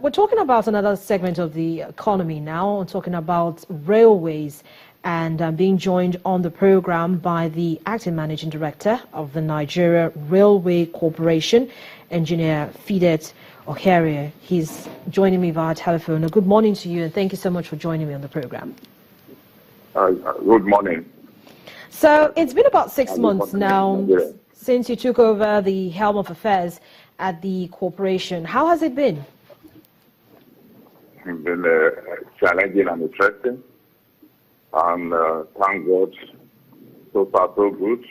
We're talking about another segment of the economy now. We're talking about railways, and I'm being joined on the program by the acting managing director of the Nigeria Railway Corporation, Engineer Fidet Okerie. He's joining me via telephone. Good morning to you, and thank you so much for joining me on the program. Good morning. So it's been about 6 months now since you took over the helm of affairs at the corporation. How has it been? It's been challenging and interesting, and thank God, so far so good.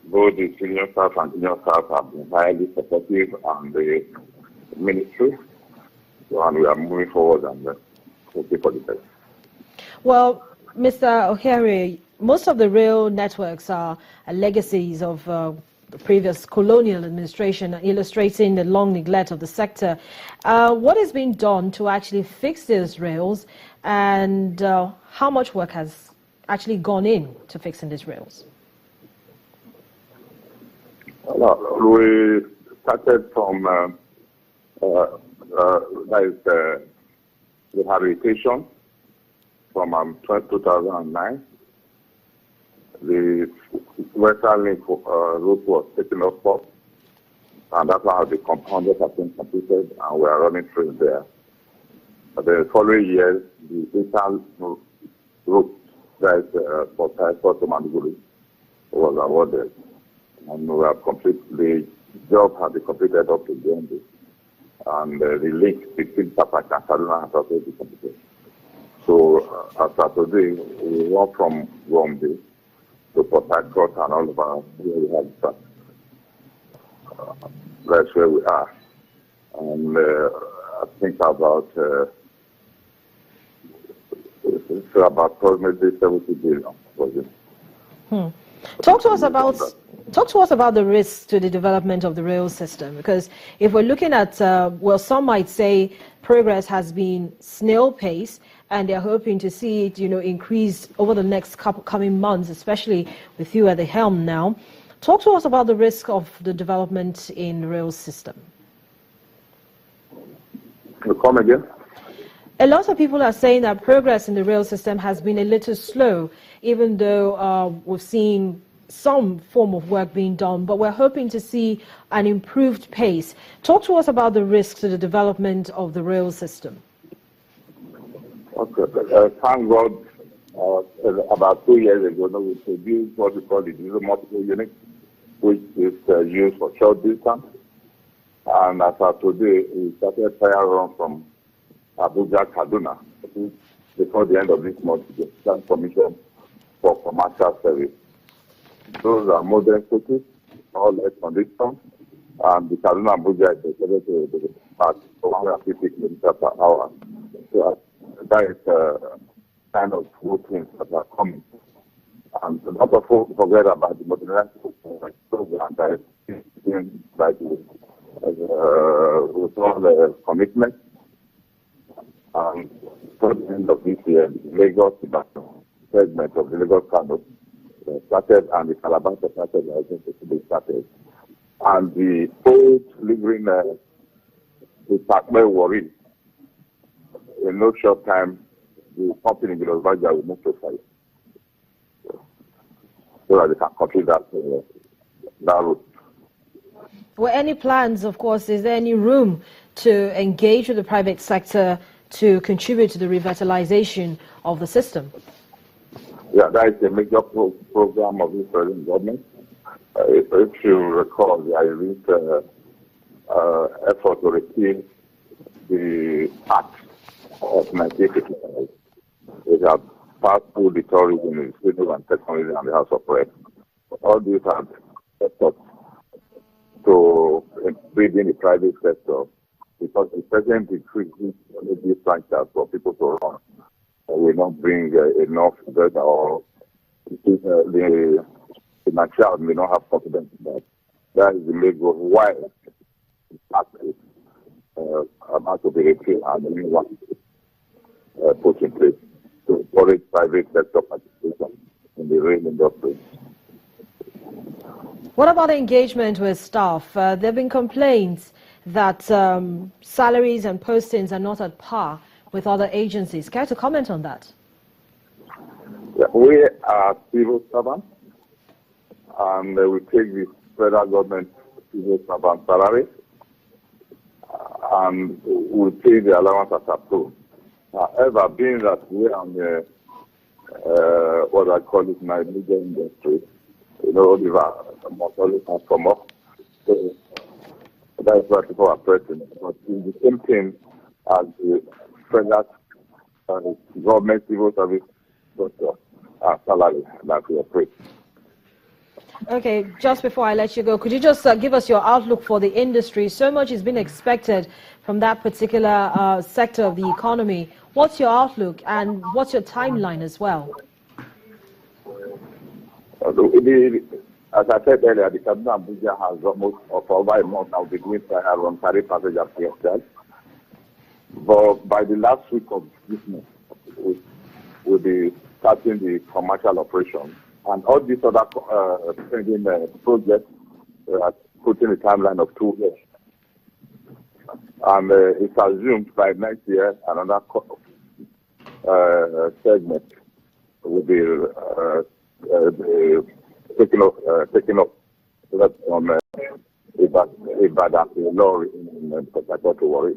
Both the senior staff and junior staff have been highly supportive and the ministry, and we are moving forward and hoping for the best. Well, Mr. Okerie, most of the rail networks are legacies of the previous colonial administration, illustrating the long neglect of the sector. What is being done to actually fix these rails, and how much work has actually gone in to fixing these rails? We started from rehabilitation from 2009. The Western Link route was taken up for, and that's how the 100% completed, and we are running through there. The following years, the Eastern route, that is Port Harcourt to Maiduguri, was awarded, and we have completed the job has been completed up to the end, and the link between Tapak and Kaduna has also been completed. So after today, we walk from Gombe to Port Harcourt and all over where we have that. That's where we are. And I think about approximately 70 billion. Talk to us about the risks to the development of the rail system, because if we're looking at, well, some might say progress has been snail pace, and they're hoping to see it, increase over the next coming months, especially with you at the helm now. Talk to us about the risk of the development in the rail system. Come again? A lot of people are saying that progress in the rail system has been a little slow, even though we've seen some form of work being done, but we're hoping to see an improved pace. Talk to us about the risks to the development of the rail system. Okay. Thank God, about 2 years ago, we produced what we call the diesel multiple unit, which is used for short distance. And as of today, we started trial run from Abuja, Kaduna. Before the end of this month, we get stand permission for commercial service. Those are modern coaches, all air conditioned, and the Kaduna Abuja is dedicated to the part 150 kilometers per hour. So that is kind of good things that are coming. And a lot of folks forget about the modernization program that is being by the with all the commitment. And for the end of this year, the Lagos segment of the Lagos Kano started, and the Calabar started, I think it should be started. And the old delivering the Pakme Warri, in no short time, the company in Vilosbaja will move to site. So that they can complete that route. Were any plans, of course, is there any room to engage with the private sector to contribute to the revitalization of the system? Yeah, that is a major program of this present government. If you recall, there is effort to repeal the Act of 1955. We have passed through the tourism, the civil and technology, and the House of Reps. All these are efforts to bring in the private sector, because the present increases the franchise for people to run. We don't bring enough data, or the material may not have confidence in that. That is the main goal. Why it's about to be repealed and the new one put in place to encourage private sector participation in the rail industry. What about engagement with staff? There have been complaints that salaries and postings are not at par with other agencies. Care to comment on that? Yeah, we are civil servants, and we take the federal government civil servant salary, and we pay the allowance as approved. However, being that we are on the, what I call it, my media industry, Oliver must always have come up. So that's why people are pressing. But it's the same thing as the federal government civil service salary that we operate. Okay, just before I let you go, could you just give us your outlook for the industry? So much has been expected from that particular sector of the economy. What's your outlook and what's your timeline as well? As I said earlier, the Cabinet Abuja has almost for over a month now been doing trial on tariff passengers free of charge. But by the last week of this month, we'll be starting the commercial operation. And all these other pending projects are putting a timeline of 2 years. And it's assumed by next year another segment will be taking up on Ibadan lorry in Port Harcourt to worry.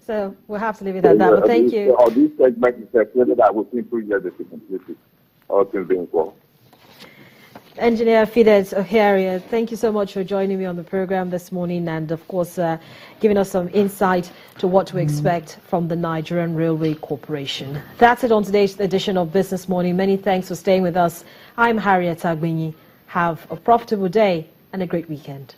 So we'll have to leave it at that. But thank you. All these segments is estimated that within 2 years they should complete it. All things being equal. Engineer Fides Ohiaria, thank you so much for joining me on the program this morning and, of course, giving us some insight to what to expect from the Nigerian Railway Corporation. That's it on today's edition of Business Morning. Many thanks for staying with us. I'm Harriet Agbinyi. Have a profitable day and a great weekend.